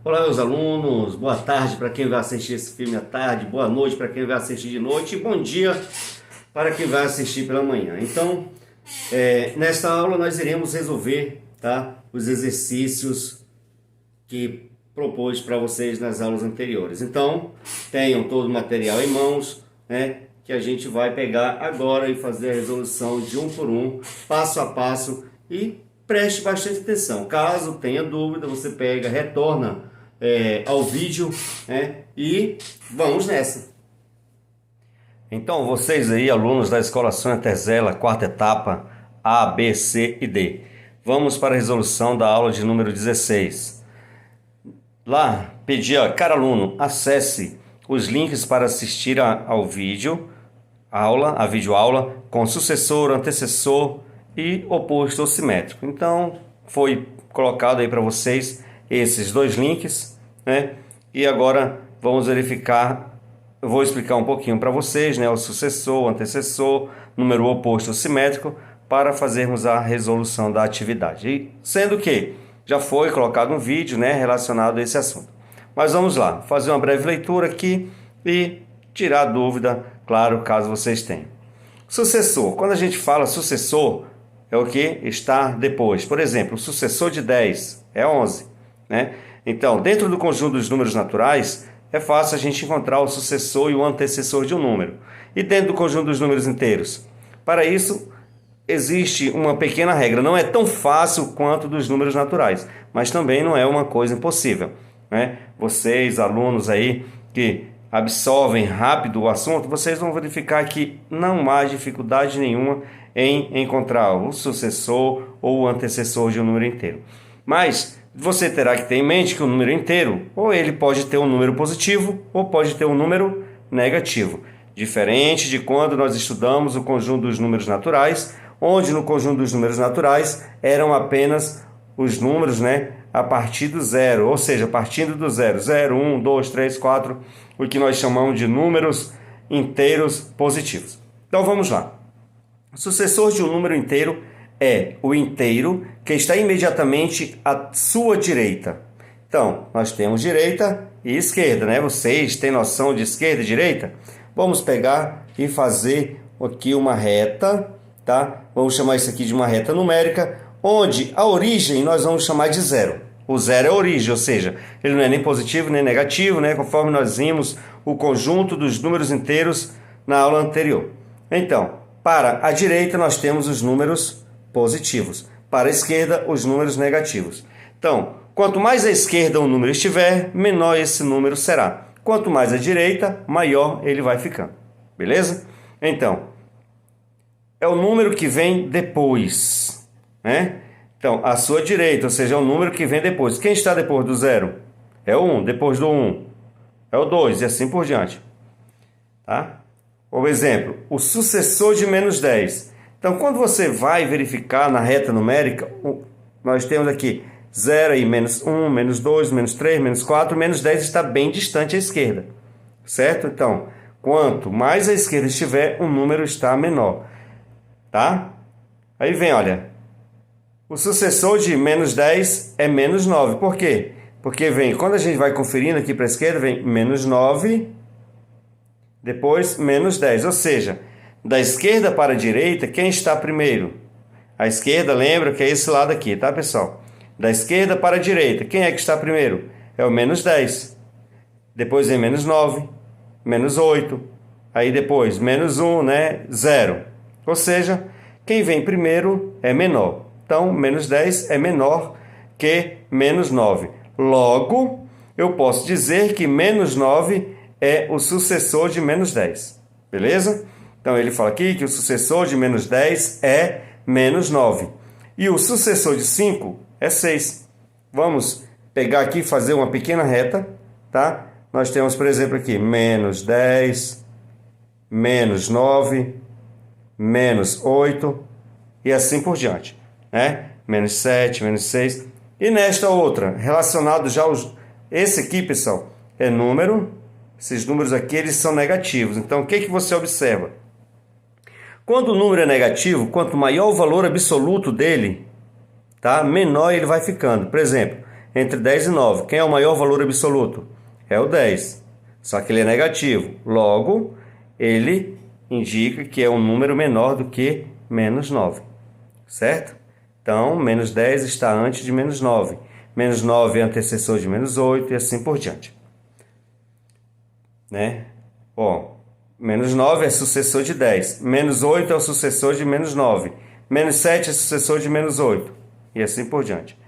Olá, meus alunos, boa tarde para quem vai assistir esse filme à tarde, boa noite para quem vai assistir de noite e bom dia para quem vai assistir pela manhã. Então, nesta aula nós iremos resolver, tá, os exercícios que propus para vocês nas aulas anteriores. Então, tenham todo o material em mãos, né, que a gente vai pegar agora e fazer a resolução de um por um, passo a passo, e preste bastante atenção. Caso tenha dúvida, você pega, retorna ao vídeo, né, e vamos nessa. Então, vocês aí, alunos da Escola Sônia Terzela, quarta etapa, A, B, C e D. Vamos para a resolução da aula de número 16. Lá, pedi a cada aluno, acesse os links para assistir ao vídeo, a videoaula, com sucessor, antecessor e oposto ou simétrico. Então, foi colocado aí para vocês esses dois links, né? E agora vamos verificar, eu vou explicar um pouquinho para vocês, né? O sucessor, o antecessor, número oposto ou simétrico, para fazermos a resolução da atividade. E sendo que já foi colocado um vídeo, né, relacionado a esse assunto. Mas vamos lá, fazer uma breve leitura aqui e tirar dúvida, claro, caso vocês tenham. Sucessor, quando a gente fala sucessor, é o que está depois. Por exemplo, o sucessor de 10 é 11, né? Então, dentro do conjunto dos números naturais, é fácil a gente encontrar o sucessor e o antecessor de um número. E dentro do conjunto dos números inteiros? Para isso, existe uma pequena regra. Não é tão fácil quanto dos números naturais, mas também não é uma coisa impossível, né? Vocês, alunos aí que absorvem rápido o assunto, vocês vão verificar que não há dificuldade nenhuma em encontrar o sucessor ou o antecessor de um número inteiro. Mas você terá que ter em mente que o número inteiro, ou ele pode ter um número positivo, ou pode ter um número negativo. Diferente de quando nós estudamos o conjunto dos números naturais, onde no conjunto dos números naturais eram apenas os números, né, a partir do zero, ou seja, partindo do zero, 0, 1, 2, 3, 4, o que nós chamamos de números inteiros positivos. Então vamos lá. O sucessor de um número inteiro é o inteiro que está imediatamente à sua direita. Então, nós temos direita e esquerda, né? Vocês têm noção de esquerda e direita? Vamos pegar e fazer aqui uma reta, tá? Vamos chamar isso aqui de uma reta numérica, onde a origem nós vamos chamar de zero. O zero é a origem, ou seja, ele não é nem positivo nem negativo, né? Conforme nós vimos o conjunto dos números inteiros na aula anterior. Então, para a direita nós temos os números positivos, para a esquerda os números negativos. Então, quanto mais à esquerda um número estiver, menor esse número será. Quanto mais à direita, maior ele vai ficando. Beleza? Então, é o número que vem depois, né? Então, à sua direita, ou seja, é o número que vem depois. Quem está depois do zero? É o 1. Depois do 1 é o 2 e assim por diante. Tá? Por exemplo, o sucessor de menos 10. Então, quando você vai verificar na reta numérica, nós temos aqui 0 e menos 1, menos 2, menos 3, menos 4, menos 10 está bem distante à esquerda. Certo? Então, quanto mais à esquerda estiver, o número está menor. Tá? Aí vem, olha, o sucessor de menos 10 é menos 9. Por quê? Porque vem, quando a gente vai conferindo aqui para a esquerda, vem menos 9, depois menos 10. Ou seja, da esquerda para a direita, quem está primeiro? A esquerda, lembra que é esse lado aqui, tá, pessoal? Da esquerda para a direita, quem é que está primeiro? É o menos 10. Depois vem menos 9, menos 8. Aí depois, menos 1, né? 0. Ou seja, quem vem primeiro é menor. Então, menos 10 é menor que menos 9. Logo, eu posso dizer que menos 9 é o sucessor de menos 10. Beleza? Então, ele fala aqui que o sucessor de menos 10 é menos 9. E o sucessor de 5 é 6. Vamos pegar aqui e fazer uma pequena reta, tá? Nós temos, por exemplo, aqui menos 10, menos 9, menos 8 e assim por diante, né? Menos 7, menos 6. E nesta outra, relacionado já aos... Esse aqui, pessoal, é número. Esses números aqui, eles são negativos. Então, o que você observa? Quando o número é negativo, quanto maior o valor absoluto dele, tá? Menor ele vai ficando. Por exemplo, entre 10 e 9. Quem é o maior valor absoluto? É o 10. Só que ele é negativo. Logo, ele indica que é um número menor do que menos 9. Certo? Então, menos 10 está antes de menos 9. Menos 9 é antecessor de menos 8 e assim por diante. Né? Ó, menos 9 é sucessor de 10. Menos 8 é o sucessor de menos 9. Menos 7 é sucessor de menos 8. E assim por diante.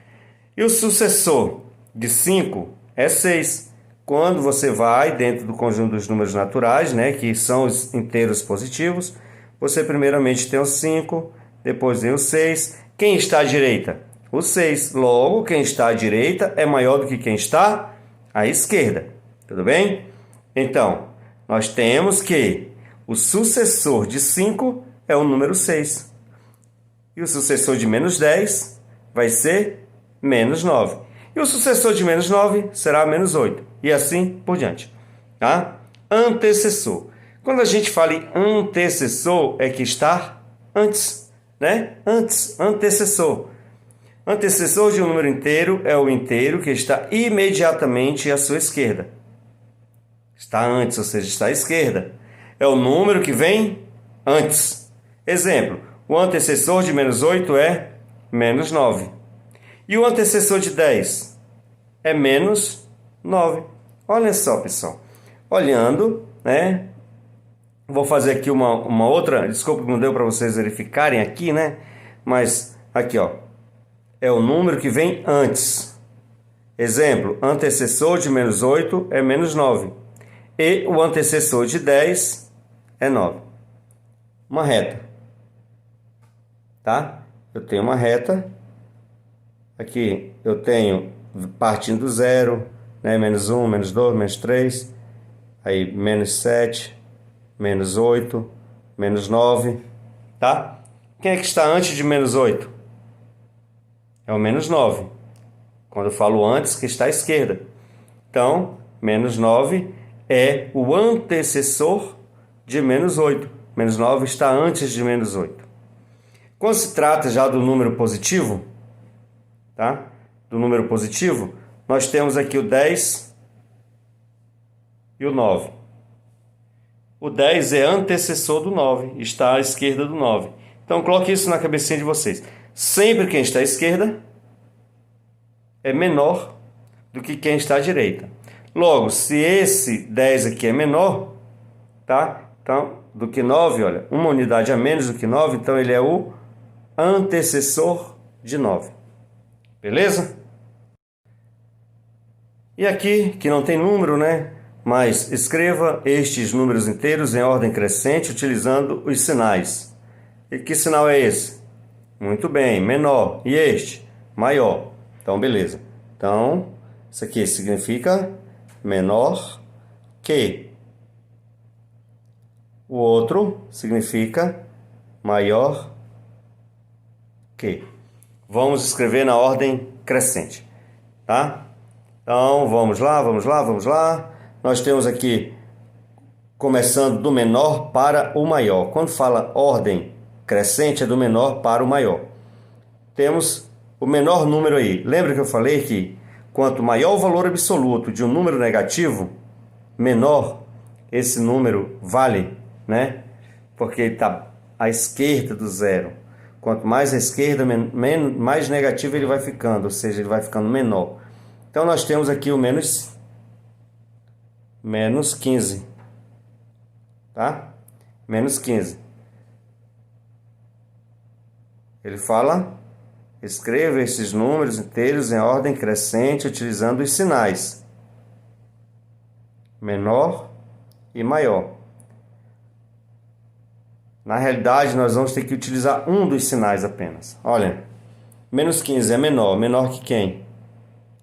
E o sucessor de 5 é 6. Quando você vai dentro do conjunto dos números naturais, né, que são os inteiros positivos, você primeiramente tem o 5, depois vem o 6. Quem está à direita? O 6. Logo, quem está à direita é maior do que quem está à esquerda. Tudo bem? Então, nós temos que o sucessor de 5 é o número 6. E o sucessor de menos 10 vai ser menos 9. E o sucessor de menos 9 será menos 8. E assim por diante. Tá? Antecessor. Quando a gente fala em antecessor, é que está antes. Né? Antes, antecessor. Antecessor de um número inteiro é o inteiro que está imediatamente à sua esquerda. Está antes, ou seja, está à esquerda. É o número que vem antes. Exemplo, o antecessor de menos 8 é menos 9. E o antecessor de 10 é menos 9. Olha só, pessoal. Olhando, né? Vou fazer aqui uma outra, desculpa que não deu para vocês verificarem aqui, né? Mas aqui, ó. É o número que vem antes. Exemplo, antecessor de menos 8 é menos 9. E o antecessor de 10 é 9. Uma reta. Tá? Eu tenho uma reta. Aqui eu tenho partindo do zero, né? Menos 1, menos 2, menos 3. Aí menos 7, menos 8, menos 9. Tá? Quem é que está antes de menos 8? É o menos 9. Quando eu falo antes, que está à esquerda. Então, menos 9 é o antecessor de menos 8. Menos 9 está antes de menos 8. Quando se trata já do número positivo, tá? Do número positivo, nós temos aqui o 10 e o 9. O 10 é antecessor do 9, está à esquerda do 9. Então, coloque isso na cabecinha de vocês. Sempre quem está à esquerda é menor do que quem está à direita. Logo, se esse 10 aqui é menor, tá? Então, do que 9, olha, uma unidade a menos do que 9, então ele é o antecessor de 9. Beleza? E aqui, que não tem número, né? Mas escreva estes números inteiros em ordem crescente utilizando os sinais. E que sinal é esse? Muito bem, menor. E este? Maior. Então, beleza. Então, isso aqui significa menor que. O outro significa maior que. Vamos escrever na ordem crescente, tá? Então, vamos lá. Nós temos aqui, começando do menor para o maior. Quando fala ordem crescente, é do menor para o maior. Temos o menor número aí. Lembra que eu falei que quanto maior o valor absoluto de um número negativo, menor esse número vale, né? Porque ele está à esquerda do zero. Quanto mais à esquerda, mais negativo ele vai ficando, ou seja, ele vai ficando menor. Então, nós temos aqui o menos 15, tá? Menos 15. Ele fala, escreva esses números inteiros em ordem crescente utilizando os sinais menor e maior. Na realidade, nós vamos ter que utilizar um dos sinais apenas. Olha, menos 15 é menor. Menor que quem?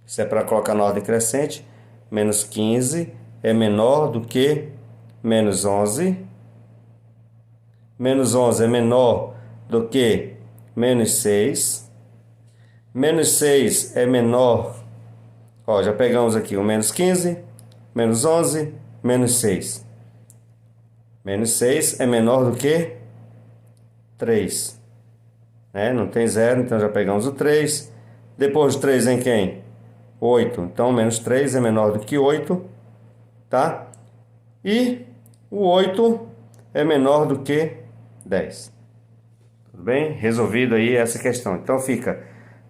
Isso é para colocar na ordem crescente. Menos 15 é menor do que menos 11. Menos 11 é menor do que menos 6. Menos 6 é menor. Ó, já pegamos aqui o menos 15, menos 11, menos 6. Menos 6 é menor do que 3. Né? Não tem zero, então já pegamos o 3. Depois do 3 vem quem? 8. Então, menos 3 é menor do que 8, tá? E o 8 é menor do que 10. Tudo bem? Resolvido aí essa questão. Então, fica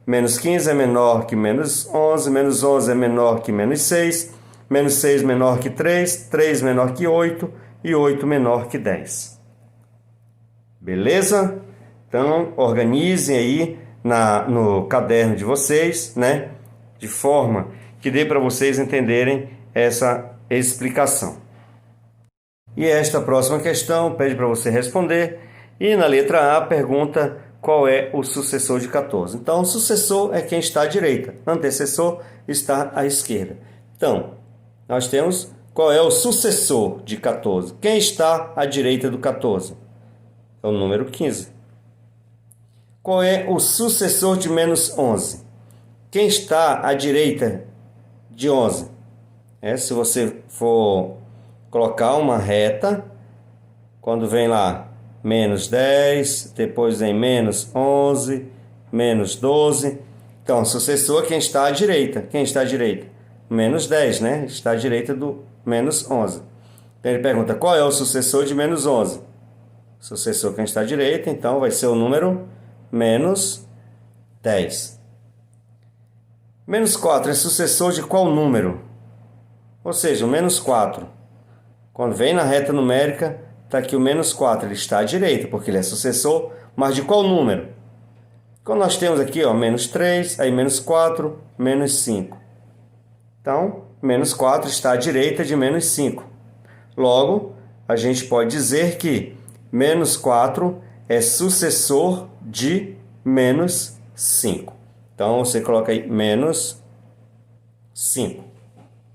menos 15 é menor que menos 11, menos 11 é menor que menos 6, menos 6 menor que 3, 3 menor que 8 e 8 menor que 10. Beleza? Então, organizem aí no caderno de vocês, né? De forma que dê para vocês entenderem essa explicação. E esta próxima questão pede para você responder. E na letra A pergunta qual é o sucessor de 14. Então, o sucessor é quem está à direita, antecessor está à esquerda. Então, nós temos qual é o sucessor de 14. Quem está à direita do 14? É o número 15. Qual é o sucessor de menos 11? Quem está à direita de 11? Se você for colocar uma reta, quando vem lá menos 10, depois vem menos 11, menos 12. Então, sucessor é quem está à direita. Quem está à direita? Menos 10, né? Está à direita do menos 11. Então, ele pergunta, qual é o sucessor de menos 11? Sucessor quem está à direita, então vai ser o número menos 10. Menos 4 é sucessor de qual número? Ou seja, o menos 4. Quando vem na reta numérica, está aqui o menos 4. Ele está à direita, porque ele é sucessor, mas de qual número? Quando nós temos aqui, ó, menos 3, aí menos 4, menos 5. Então, menos 4 está à direita de menos 5. Logo, a gente pode dizer que menos 4 é sucessor de menos 5. Então, você coloca aí menos 5.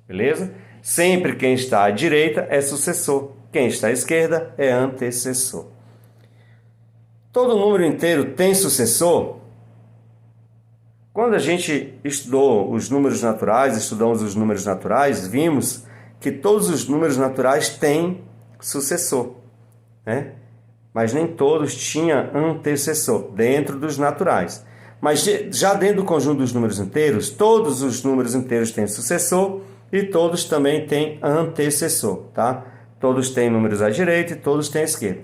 Beleza? Sempre quem está à direita é sucessor. Quem está à esquerda é antecessor. Todo número inteiro tem sucessor? Quando a gente estudou os números naturais, estudamos os números naturais, vimos que todos os números naturais têm sucessor, né? Mas nem todos tinham antecessor dentro dos naturais. Mas já dentro do conjunto dos números inteiros, todos os números inteiros têm sucessor e todos também têm antecessor, tá? Todos têm números à direita e todos têm à esquerda.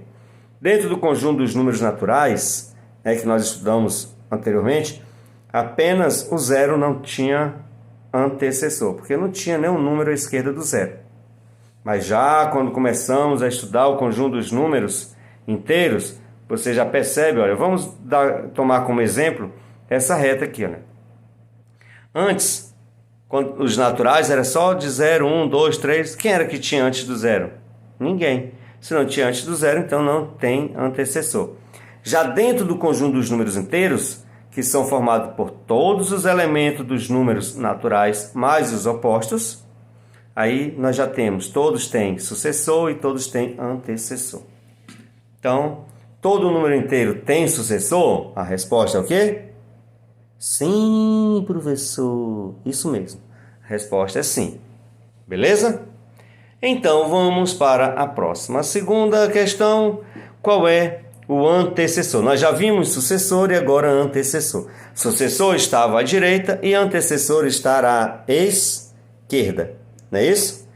Dentro do conjunto dos números naturais, que nós estudamos anteriormente, apenas o zero não tinha antecessor, porque não tinha nenhum número à esquerda do zero. Mas já quando começamos a estudar o conjunto dos números inteiros, você já percebe, olha, vamos tomar como exemplo essa reta aqui, né? Antes, quando os naturais era só de 0, 1, 2, 3, quem era que tinha antes do zero? Ninguém. Se não tinha antes do zero, então não tem antecessor. Já dentro do conjunto dos números inteiros, que são formados por todos os elementos dos números naturais mais os opostos, aí nós já temos, todos têm sucessor e todos têm antecessor. Então, todo número inteiro tem sucessor? A resposta é o quê? Sim, professor. Isso mesmo. A resposta é sim. Beleza? Então, vamos para a próxima. A segunda questão, qual é o antecessor? Nós já vimos sucessor e agora antecessor. Sucessor estava à direita e antecessor estará à esquerda. Não é isso?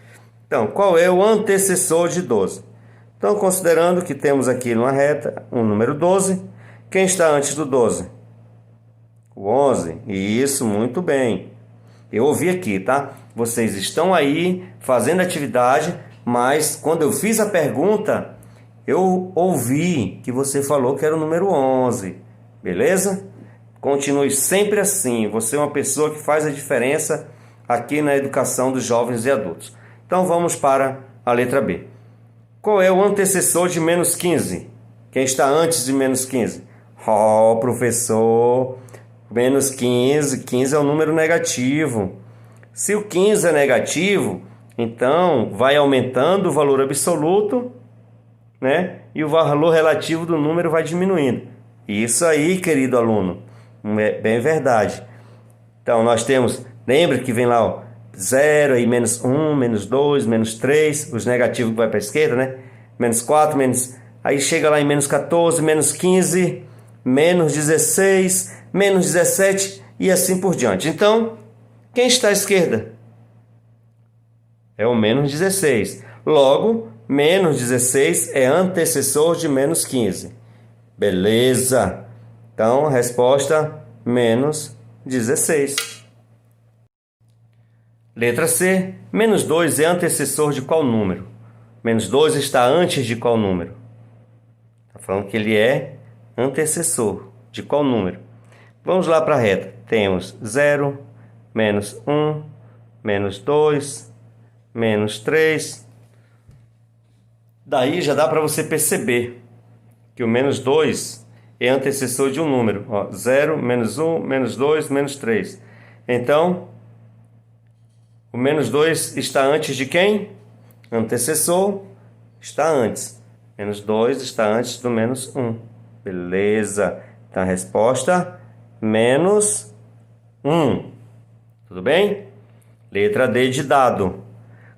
Então, qual é o antecessor de 12? Então, considerando que temos aqui numa reta um número 12, quem está antes do 12? O 11. Isso, muito bem. Eu ouvi aqui, tá? Vocês estão aí fazendo atividade, mas quando eu fiz a pergunta, eu ouvi que você falou que era o número 11. Beleza? Continue sempre assim. Você é uma pessoa que faz a diferença aqui na educação dos jovens e adultos. Então, vamos para a letra B. Qual é o antecessor de menos 15? Quem está antes de menos 15? Oh, professor, menos 15. 15 é um número negativo. Se o 15 é negativo, então vai aumentando o valor absoluto, né? E o valor relativo do número vai diminuindo. Isso aí, querido aluno, é bem verdade. Então, nós temos, lembra que vem lá, ó, 0, aí menos 1, menos 2, menos 3, os negativos que vai para a esquerda, né? Menos 4, aí chega lá em menos 14, menos 15, menos 16, menos 17 e assim por diante. Então, Quem está à esquerda? É o menos 16. Logo, menos 16 é antecessor de menos 15. Beleza. Então, resposta menos 16. Letra C. Menos 2 é antecessor de qual número? Menos 2 está antes de qual número? Está falando que ele é antecessor de qual número? Vamos lá para a reta. Temos 0, menos 1, menos 2, menos 3. Daí já dá para você perceber que o menos 2 é antecessor de um número. Ó, 0, menos 1, menos 2, menos 3. Então, o menos 2 está antes de quem? Antecessor está antes. Menos 2 está antes do menos 1. Beleza. Então, a resposta, menos 1. Tudo bem? Letra D de dado.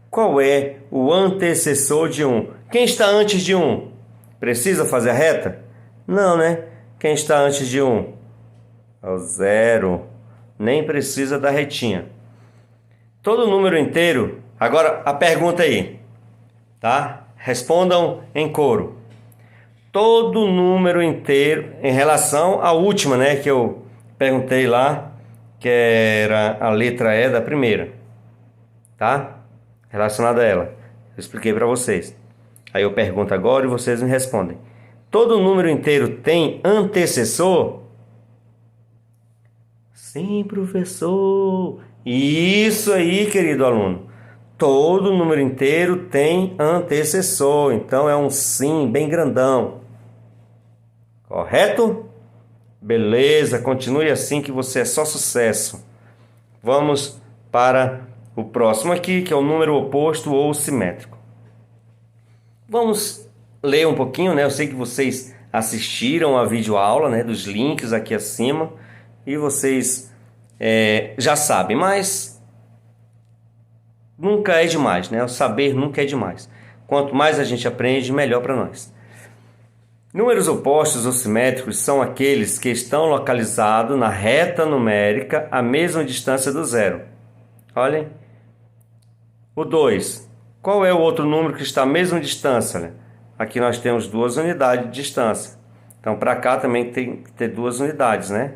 Qual é o antecessor de 1? Quem está antes de 1? Precisa fazer a reta? Não, né? Quem está antes de 1? É o 0. Nem precisa da retinha. Todo número inteiro... Agora, a pergunta aí, tá? Respondam em coro. Todo número inteiro, em relação à última, né? Que eu perguntei lá, que era a letra E da primeira, tá? Relacionada a ela. Eu expliquei para vocês. Aí eu pergunto agora e vocês me respondem. Todo número inteiro tem antecessor? Sim, professor. Isso aí, querido aluno. Todo número inteiro tem antecessor. Então é um sim bem grandão. Correto? Beleza, continue assim que você é só sucesso. Vamos para o próximo aqui, que é o número oposto ou simétrico. Vamos ler um pouquinho, né? Eu sei que vocês assistiram a videoaula, né? Dos links aqui acima. E vocês já sabem, mas nunca é demais, né? O saber nunca é demais. Quanto mais a gente aprende, melhor para nós. Números opostos ou simétricos são aqueles que estão localizados na reta numérica à mesma distância do zero. Olhem. O 2. Qual é o outro número que está à mesma distância? Né? Aqui nós temos 2 unidades de distância. Então, para cá também tem que ter 2 unidades, né?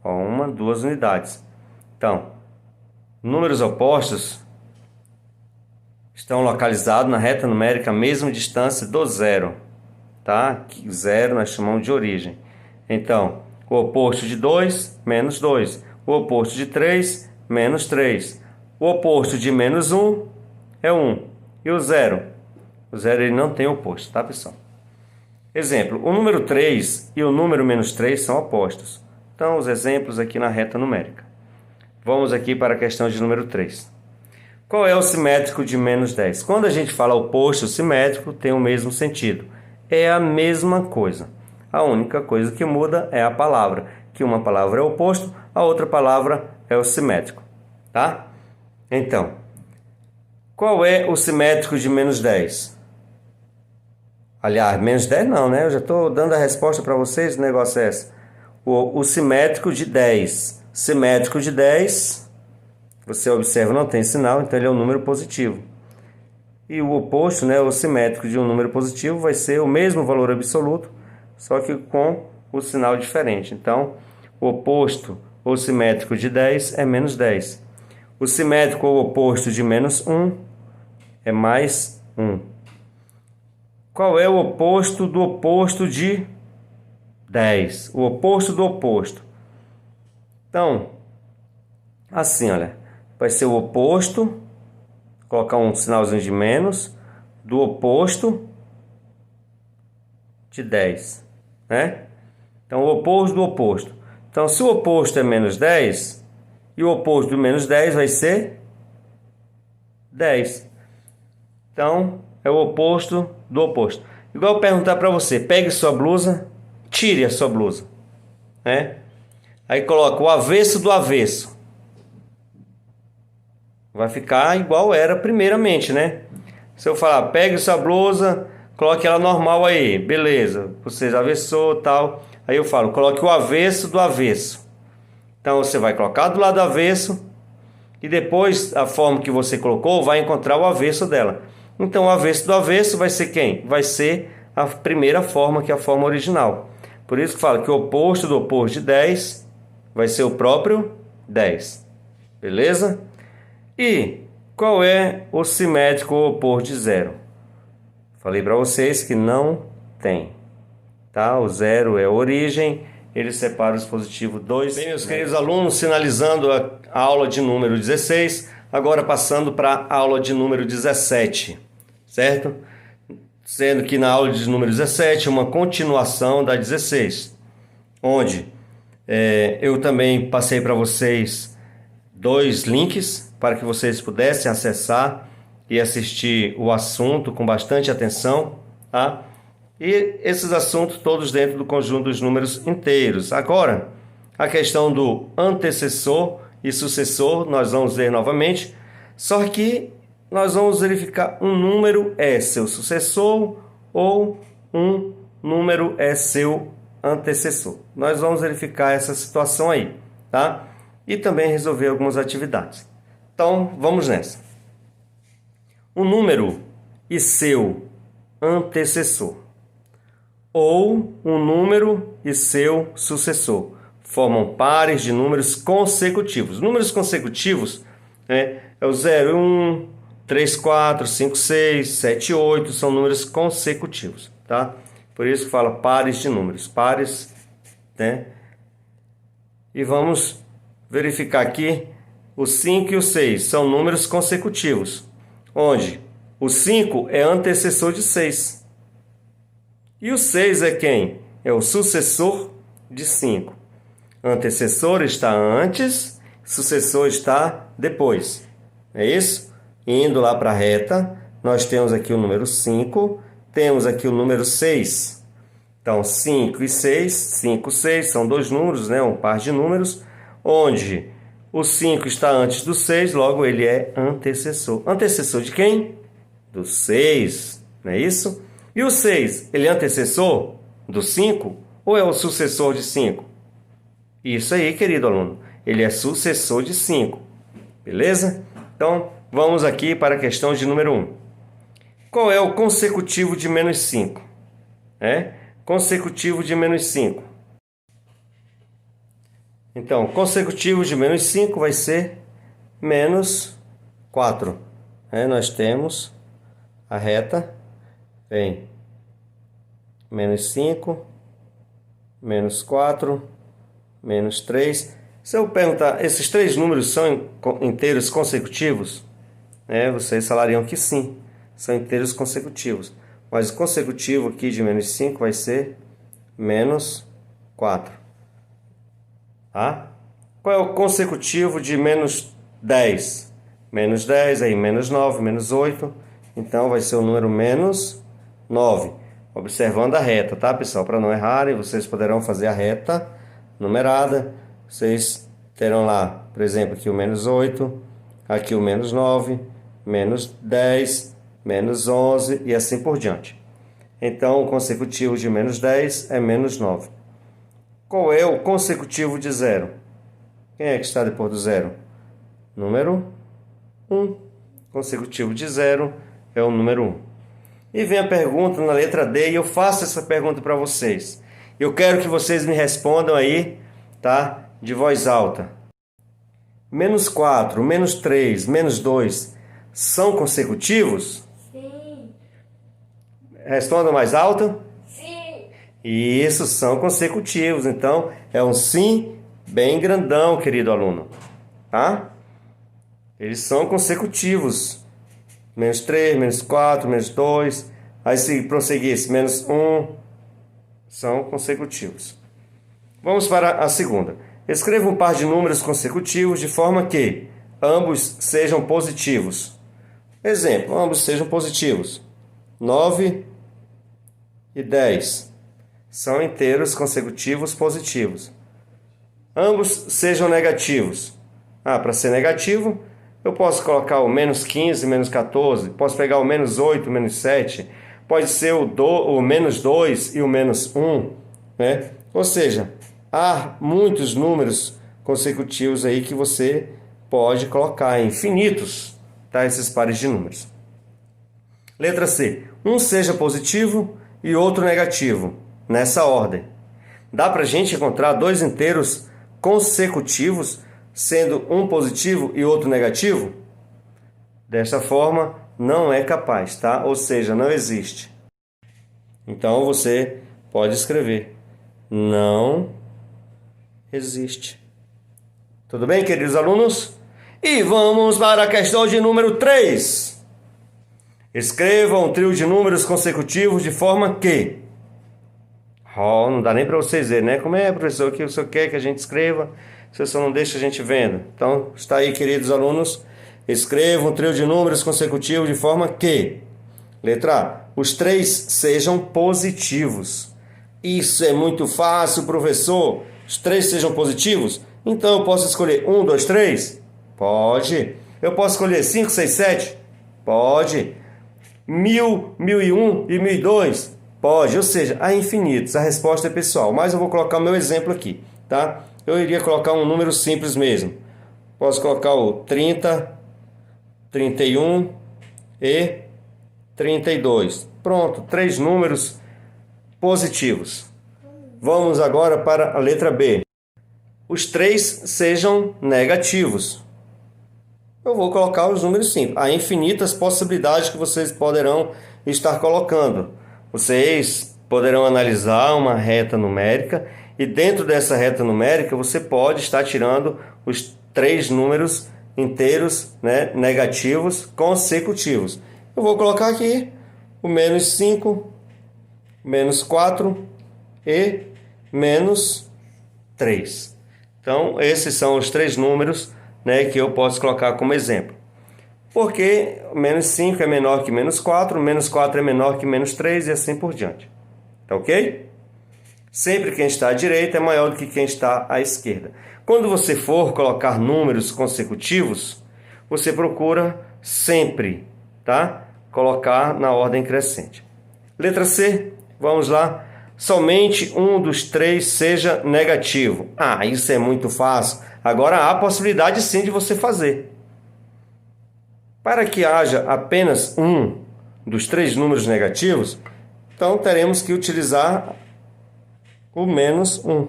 1, 2 unidades. Então, números opostos estão localizados na reta numérica à mesma distância do zero. Tá? 0 nós chamamos de origem. Então, o oposto de 2, menos 2. O oposto de 3, menos 3. O oposto de menos 1 é 1. E o 0? O 0 ele não tem oposto, tá, pessoal? Exemplo, o número 3 e o número menos 3 são opostos. Então, os exemplos aqui na reta numérica. Vamos aqui para a questão de número 3. Qual é o simétrico de menos 10? Quando a gente fala oposto simétrico, tem o mesmo sentido. É a mesma coisa. A única coisa que muda é a palavra. Que uma palavra é oposto, a outra palavra é o simétrico. Tá? Então, qual é o simétrico de menos 10? Aliás, menos 10 não, né? Eu já estou dando a resposta para vocês, o negócio é esse. O simétrico de 10. Simétrico de 10, você observa, não tem sinal, então ele é um número positivo. E o oposto, né, o simétrico de um número positivo, vai ser o mesmo valor absoluto, só que com o sinal diferente. Então, o oposto ou simétrico de 10 é menos 10. O simétrico ou oposto de menos 1 é mais 1. Qual é o oposto do oposto de 10? O oposto do oposto. Então, assim, olha, vai ser o oposto, colocar um sinalzinho de menos, do oposto de 10, né? Então, o oposto do oposto. Então, se o oposto é menos 10, e o oposto do menos 10 vai ser 10. Então, é o oposto do oposto. Igual eu perguntar para você, pegue sua blusa, tire a sua blusa, né? Aí coloca o avesso do avesso. Vai ficar igual era primeiramente, né? Se eu falar, pegue sua blusa, coloque ela normal aí, beleza. Você avessou e tal. Aí eu falo, coloque o avesso do avesso. Então você vai colocar do lado avesso e depois a forma que você colocou vai encontrar o avesso dela. Então o avesso do avesso vai ser quem? Vai ser a primeira forma, que é a forma original. Por isso que fala que o oposto do oposto de 10 vai ser o próprio 10. Beleza? E qual é o simétrico ou oposto de 0? Falei para vocês que não tem. Tá? O 0 é a origem, ele separa os positivos 2. Bem, meus queridos alunos, finalizando a aula de número 16, agora passando para a aula de número 17, certo? Sendo que na aula de número 17 uma continuação da 16, onde eu também passei para vocês 2 links para que vocês pudessem acessar e assistir o assunto com bastante atenção, tá? E esses assuntos todos dentro do conjunto dos números inteiros. Agora, a questão do antecessor e sucessor, nós vamos ver novamente, só que nós vamos verificar um número é seu sucessor ou um número é seu antecessor. Nós vamos verificar essa situação aí, tá? E também resolver algumas atividades. Então, vamos nessa. Um número e seu antecessor, ou um número e seu sucessor, formam pares de números consecutivos. Números consecutivos é o 0, 1, 3, 4, 5, 6, 7, 8, são números consecutivos, tá? Por isso que fala pares de números, pares, né? E vamos verificar aqui, o 5 e o 6 são números consecutivos, onde o 5 é antecessor de 6. E o 6 é quem? É o sucessor de 5. Antecessor está antes, sucessor está depois. É isso? Indo lá para a reta, nós temos aqui o número 5, temos aqui o número 6. Então, 5 e 6, 5 e 6, são 2 números, né? Um par de números, onde o 5 está antes do 6, logo ele é antecessor. Antecessor de quem? Do 6, não é isso? E o 6, ele é antecessor do 5 ou é o sucessor de 5? Isso aí, querido aluno, ele é sucessor de 5, beleza? Então, vamos aqui para a questão de número 1. Qual é o consecutivo de menos 5? Consecutivo de menos 5. Então, consecutivo de menos 5 vai ser menos 4. Nós temos a reta, vem menos 5, menos 4, menos 3. Se eu perguntar, esses 3 números são inteiros consecutivos? Vocês falariam que sim, são inteiros consecutivos. Mas o consecutivo aqui de menos 5 vai ser menos 4. Tá? Qual é o consecutivo de menos 10? Menos 10, aí menos 9, menos 8. Então vai ser o número menos 9. Observando a reta, tá, pessoal? Para não errarem, vocês poderão fazer a reta numerada. Vocês terão lá, por exemplo, aqui o menos 8, aqui o menos 9, menos 10, menos 11 e assim por diante. Então, o consecutivo de menos 10 é menos 9. Qual é o consecutivo de 0? Quem é que está depois do 0? Número 1. Consecutivo de 0 é o número 1. E vem a pergunta na letra D, e eu faço essa pergunta para vocês. Eu quero que vocês me respondam aí, tá? De voz alta. Menos 4, menos 3, menos 2 são consecutivos? Sim. Respondam mais alto. Sim. Isso, são consecutivos. Então, é um sim bem grandão, querido aluno. Tá? Eles são consecutivos. Menos 3, menos 4, menos 2. Aí se prosseguisse, menos 1. São consecutivos. Vamos para a segunda. Escreva um par de números consecutivos de forma que ambos sejam positivos. Exemplo, ambos sejam positivos. 9 e 10 são inteiros consecutivos positivos. Ambos sejam negativos. Para ser negativo, eu posso colocar o menos 15, menos 14, posso pegar o menos 8, menos 7, pode ser o menos 2 e o menos 1, né? Ou seja, há muitos números consecutivos aí que você pode colocar infinitos, tá? Esses pares de números. Letra C. Um seja positivo e outro negativo, nessa ordem. Dá para a gente encontrar dois inteiros consecutivos, sendo um positivo e outro negativo? Desta forma, não é capaz, tá? Ou seja, não existe. Então, você pode escrever: não existe. Tudo bem, queridos alunos? E vamos para a questão de número 3. Escreva um trio de números consecutivos de forma que... não dá nem para vocês verem, né? Como é, professor, que o senhor quer que a gente escreva? Se o senhor não deixa a gente vendo. Então, está aí, queridos alunos. Escreva um trio de números consecutivos de forma que... Letra A. Os três sejam positivos. Isso é muito fácil, professor. Os três sejam positivos? Então, eu posso escolher 1, 2, 3? Pode. Eu posso escolher 5, 6, 7? Pode. 1000, 1001 e 1002? Pode. Ou seja, há infinitos. A resposta é pessoal. Mas eu vou colocar o meu exemplo aqui, tá? Eu iria colocar um número simples mesmo. Posso colocar o 30, 31 e 32. Pronto, 3 números positivos. Vamos agora para a letra B. Os 3 sejam negativos. Eu vou colocar os números simples. Há infinitas possibilidades que vocês poderão estar colocando. Vocês poderão analisar uma reta numérica e dentro dessa reta numérica você pode estar tirando os 3 números inteiros, né, negativos consecutivos. Eu vou colocar aqui o menos 5, menos 4 e menos 3. Então, esses são os 3 números, né, que eu posso colocar como exemplo. Porque menos 5 é menor que menos 4, menos 4 é menor que menos 3 e assim por diante. Tá ok? Sempre quem está à direita é maior do que quem está à esquerda. Quando você for colocar números consecutivos, você procura sempre, tá? Colocar na ordem crescente. Letra C, vamos lá. Somente um dos 3 seja negativo. Isso é muito fácil. Agora há possibilidade sim de você fazer. Para que haja apenas um dos 3 números negativos, então teremos que utilizar o menos 1.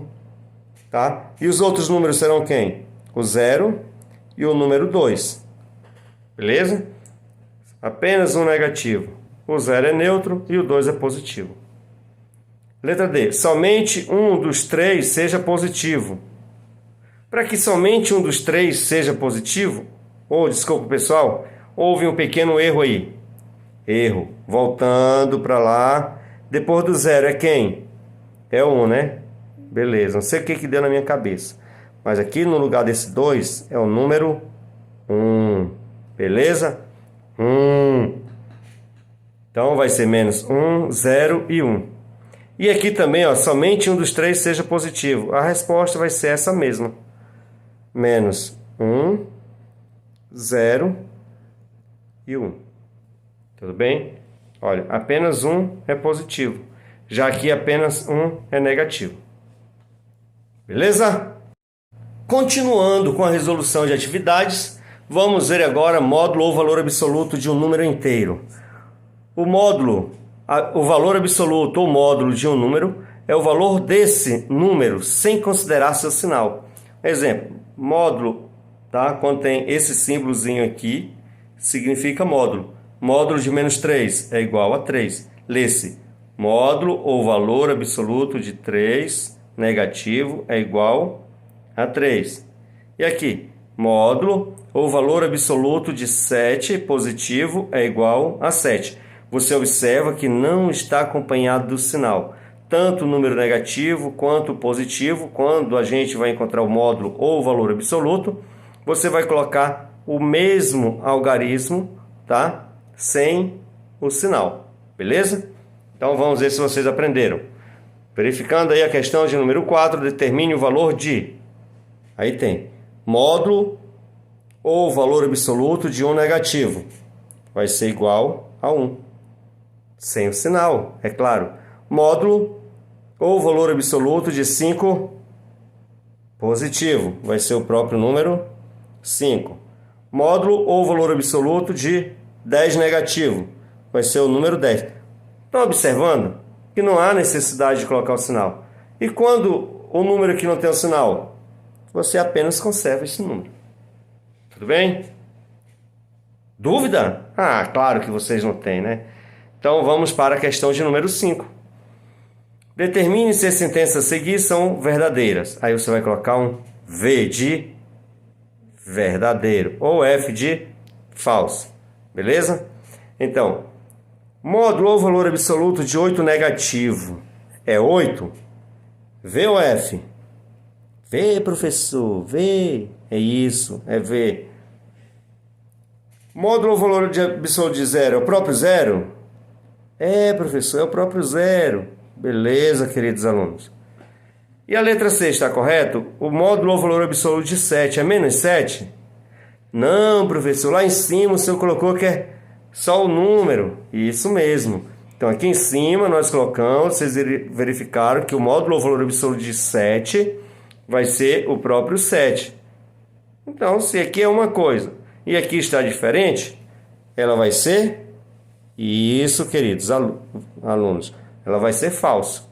Tá? E os outros números serão quem? O 0 e o número 2. Beleza? Apenas um negativo. O 0 é neutro e o 2 é positivo. Letra D. Somente um dos 3 seja positivo. Para que somente um dos 3 seja positivo, desculpa pessoal, houve um pequeno erro aí. Erro. Voltando para lá. Depois do 0 é quem? É o 1, né? Beleza. Não sei o que deu na minha cabeça. Mas aqui no lugar desse 2 é o número 1. Beleza? 1. Então vai ser menos 1, 0 e 1. E aqui também, somente um dos 3 seja positivo. A resposta vai ser essa mesma. Menos 1, 0 e 1. Tudo bem? Olha, apenas 1 é positivo. Já aqui apenas 1 é negativo. Beleza? Continuando com a resolução de atividades, vamos ver agora módulo ou valor absoluto de um número inteiro. O valor absoluto ou módulo de um número é o valor desse número sem considerar seu sinal. Exemplo, módulo, tá? Quando tem esse símbolozinho aqui, significa módulo. Módulo de menos 3 é igual a 3. Lê-se, módulo ou valor absoluto de 3 negativo é igual a 3. E aqui, módulo ou valor absoluto de 7 positivo é igual a 7. Você observa que não está acompanhado do sinal. Tanto o número negativo quanto o positivo, quando a gente vai encontrar o módulo ou o valor absoluto, você vai colocar o mesmo algarismo, tá? Sem o sinal, beleza? Então vamos ver se vocês aprenderam. Verificando aí a questão de número 4, determine o valor de... Aí tem módulo ou valor absoluto de um negativo. Vai ser igual a 1. Sem o sinal, é claro. Módulo ou valor absoluto de 5 positivo. Vai ser o próprio número 5. Módulo ou valor absoluto de 10 negativo. Vai ser o número 10. Estão observando que não há necessidade de colocar o sinal. E quando o número aqui não tem o sinal, você apenas conserva esse número. Tudo bem? Dúvida? Ah, claro que vocês não têm, né? Então vamos para a questão de número 5. Determine se as sentenças a seguir são verdadeiras. Aí você vai colocar um V de verdadeiro ou F de falso. Beleza? Então, módulo ou valor absoluto de 8 negativo é 8? V ou F? V, professor, V. É isso, é V. Módulo ou valor absoluto de 0 é o próprio zero? É, professor, é o próprio zero. Beleza, queridos alunos. E a letra C está correto? O módulo ou valor absoluto de 7 é menos 7? Não, professor, lá em cima o senhor colocou que é só o número. Isso mesmo. Então aqui em cima nós colocamos, vocês verificaram que o módulo ou valor absoluto de 7 vai ser o próprio 7. Então, se aqui é uma coisa e aqui está diferente, ela vai ser... Isso, queridos alunos, ela vai ser falso.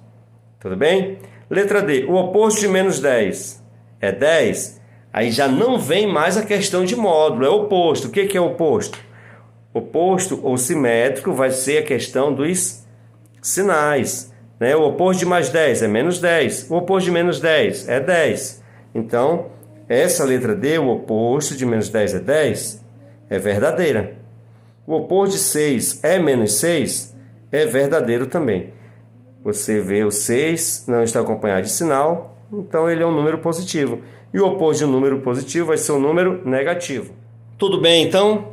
Tudo bem? Letra D, o oposto de menos 10 é 10. Aí já não vem mais a questão de módulo, é oposto. O que é oposto? Oposto ou simétrico vai ser a questão dos sinais, né? O oposto de mais 10 é menos 10. O oposto de menos 10 é 10. Então, essa letra D, o oposto de menos 10 é 10, é verdadeira. O oposto de 6 é menos 6, é verdadeiro também. Você vê o 6, não está acompanhado de sinal, então ele é um número positivo. E o oposto de um número positivo vai ser um número negativo. Tudo bem, então?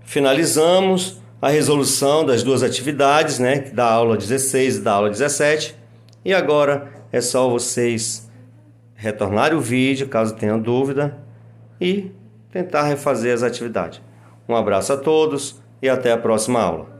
Finalizamos a resolução das duas atividades, né? Da aula 16 e da aula 17. E agora é só vocês retornarem o vídeo, caso tenham dúvida, e tentar refazer as atividades. Um abraço a todos e até a próxima aula.